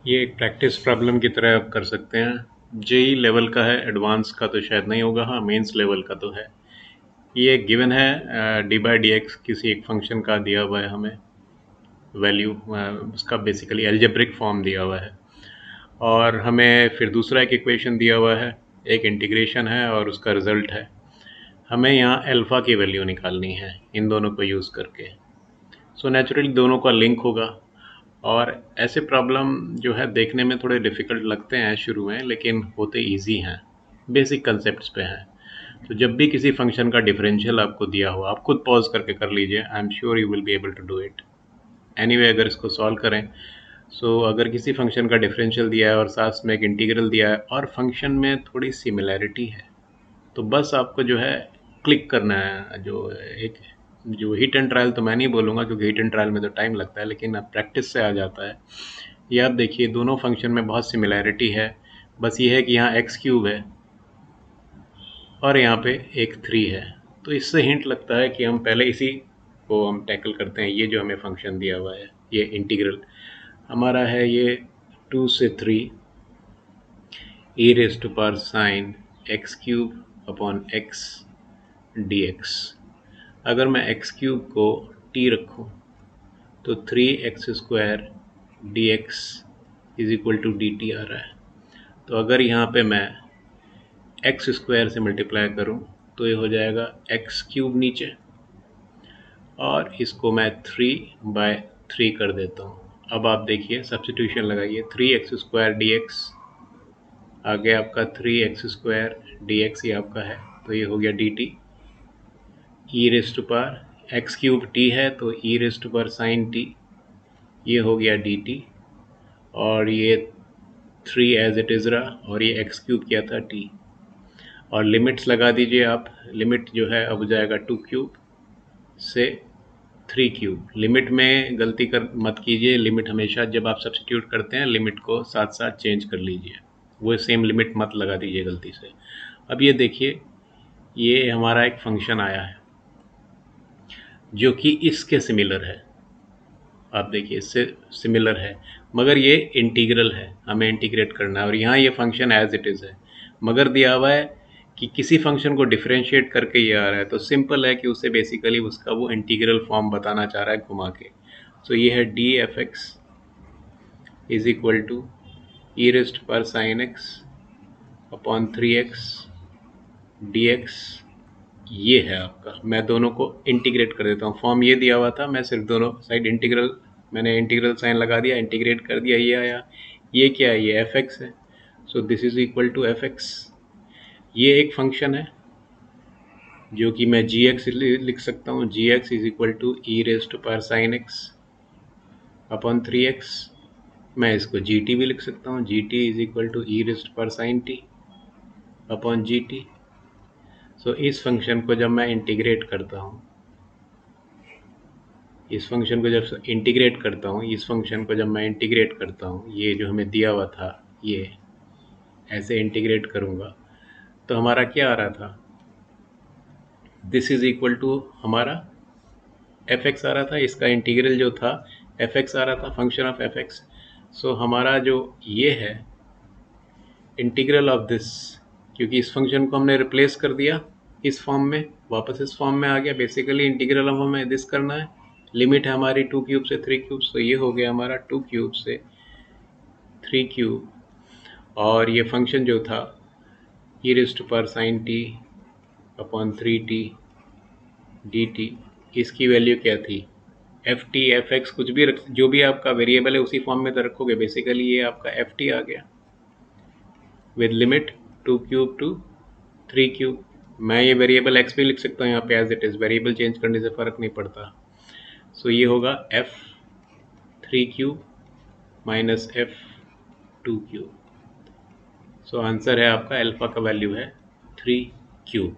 ये एक practice problem की तरह आप कर सकते हैं। जेई लेवल का है, एडवांस का तो शायद नहीं होगा, हाँ मेंस लेवल का तो है। ये एक गिवन है, डी बाई डी एक्स किसी एक फंक्शन का दिया हुआ है हमें वैल्यू, उसका बेसिकली एल्जेब्रिक फॉर्म दिया हुआ है। और हमें फिर दूसरा एक इक्वेशन दिया हुआ है, एक इंटीग्रेशन है और उसका रिज़ल्ट है। हमें यहाँ अल्फ़ा की वैल्यू निकालनी है इन दोनों को यूज़ करके। सो नेचुरली दोनों का लिंक होगा। और ऐसे प्रॉब्लम जो है देखने में थोड़े डिफ़िकल्ट लगते हैं शुरू में, लेकिन होते ईजी हैं, बेसिक कंसेप्ट्स पे हैं। तो जब भी किसी फंक्शन का डिफरेंशियल आपको दिया हो, आप खुद पॉज करके कर लीजिए, I am sure you will be able to do it. Anyway अगर इसको सॉल्व करें, अगर किसी फंक्शन का डिफरेंशियल दिया है और साथ में एक इंटीग्रल दिया है और फंक्शन में थोड़ी सिमिलैरिटी है, तो बस आपको जो है क्लिक करना है। जो हिट एंड ट्रायल तो मैं नहीं बोलूँगा, क्योंकि हिट एंड ट्रायल में तो टाइम लगता है, लेकिन प्रैक्टिस से आ जाता है। ये आप देखिए दोनों फंक्शन में बहुत सिमिलैरिटी है, बस ये है कि यहाँ एक्स क्यूब है और यहाँ पे एक 3 है। तो इससे हिंट लगता है कि हम पहले इसी को हम टैकल करते हैं। ये जो हमें फंक्शन दिया हुआ है, ये इंटीग्रल हमारा है, ये 2 से 3 e raise to power sine x cube upon x d x. अगर मैं एक्स क्यूब को t रखूँ तो 3x square d x is equal to d t आ रहा है। तो अगर यहाँ पे मैं एक्स स्क्वायर से मल्टीप्लाई करूँ तो ये हो जाएगा एक्स क्यूब नीचे, और इसको मैं 3/3 कर देता हूँ। अब आप देखिए, सब्स्टिट्यूशन लगाइए, 3x स्क्वायर डी एक्स आगे आपका 3x स्क्वायर डी एक्स, ये आपका है, तो ये हो गया d t. E raise to power x cube t है तो e raise to power sine t, ये हो गया डी टी। और ये 3 एज इट इज़ रहा, और ये एक्स क्यूब किया था टी। और लिमिट्स लगा दीजिए आप। लिमिट जो है अब हो जाएगा 2 क्यूब से 3 क्यूब। लिमिट में गलती कर मत कीजिए, लिमिट हमेशा जब आप सब्स्टिट्यूट करते हैं लिमिट को साथ साथ चेंज कर लीजिए, वो सेम लिमिट मत लगा दीजिए गलती से। अब ये देखिए, ये हमारा एक फंक्शन आया है जो कि इसके सिमिलर है। आप देखिए इससे सिमिलर है, मगर ये इंटीग्रल है, हमें इंटीग्रेट करना है। और यहाँ ये फंक्शन एज इट इज़ है, मगर दिया हुआ है कि किसी फंक्शन को डिफरेंशिएट करके ये आ रहा है, तो सिंपल है कि उसे बेसिकली उसका वो इंटीग्रल फॉर्म बताना चाह रहा है घुमा के। सो ये है d f x is equal to e raise to power sine x upon 3x d x. ये है आपका। मैं दोनों को इंटीग्रेट कर देता हूँ, फॉर्म ये दिया हुआ था, मैं सिर्फ दोनों साइड इंटीग्रल, मैंने इंटीग्रल साइन लगा दिया, इंटीग्रेट कर दिया, ये आया। ये क्या है? ये एफ एक्स है। So this is equal to f x. ये एक फंक्शन है जो कि मैं जी एक्स लिख सकता हूँ। G x is equal to e raise to power sine x upon 3x। मैं इसको जी टी भी लिख सकता हूँ। G t is equal to e raise to power sine t upon g t. So इस फंक्शन को जब मैं इंटीग्रेट करता हूँ, इस फंक्शन को जब इंटीग्रेट करता हूँ, इस फंक्शन को जब मैं इंटीग्रेट करता हूँ, ये जो हमें दिया हुआ था, ये ऐसे इंटीग्रेट करूँगा तो हमारा क्या आ रहा था? दिस इज इक्वल टू हमारा एफ एक्स आ रहा था। इसका इंटीग्रल जो था एफ एक्स आ रहा था, फंक्शन ऑफ एफ एक्स। सो हमारा जो ये है इंटीग्रल ऑफ दिस, क्योंकि इस फंक्शन को हमने रिप्लेस कर दिया इस फॉर्म में, वापस इस फॉर्म में आ गया। बेसिकली इंटीग्रल ऑफ हमें दिस करना है। लिमिट है हमारी 2 क्यूब से 3 क्यूब, तो ये हो गया हमारा 2 क्यूब से 3 क्यूब। और ये फंक्शन जो था e raise to power sine t upon 3t d t, इसकी वैल्यू क्या थी? एफ टी एफ एक्स, कुछ भी रख, जो भी आपका वेरिएबल है उसी फॉर्म में तो रखोगे। बेसिकली ये आपका एफ टी आ गया with limit 2 cube two 3 cube. मैं ये वेरिएबल एक्स भी लिख सकता हूँ यहाँ पे as it is, variable change करने से फ़र्क नहीं पड़ता। सो ये होगा f 3 cube minus f 2 cube. So answer है आपका, अल्फ़ा का वैल्यू है 3 क्यूब।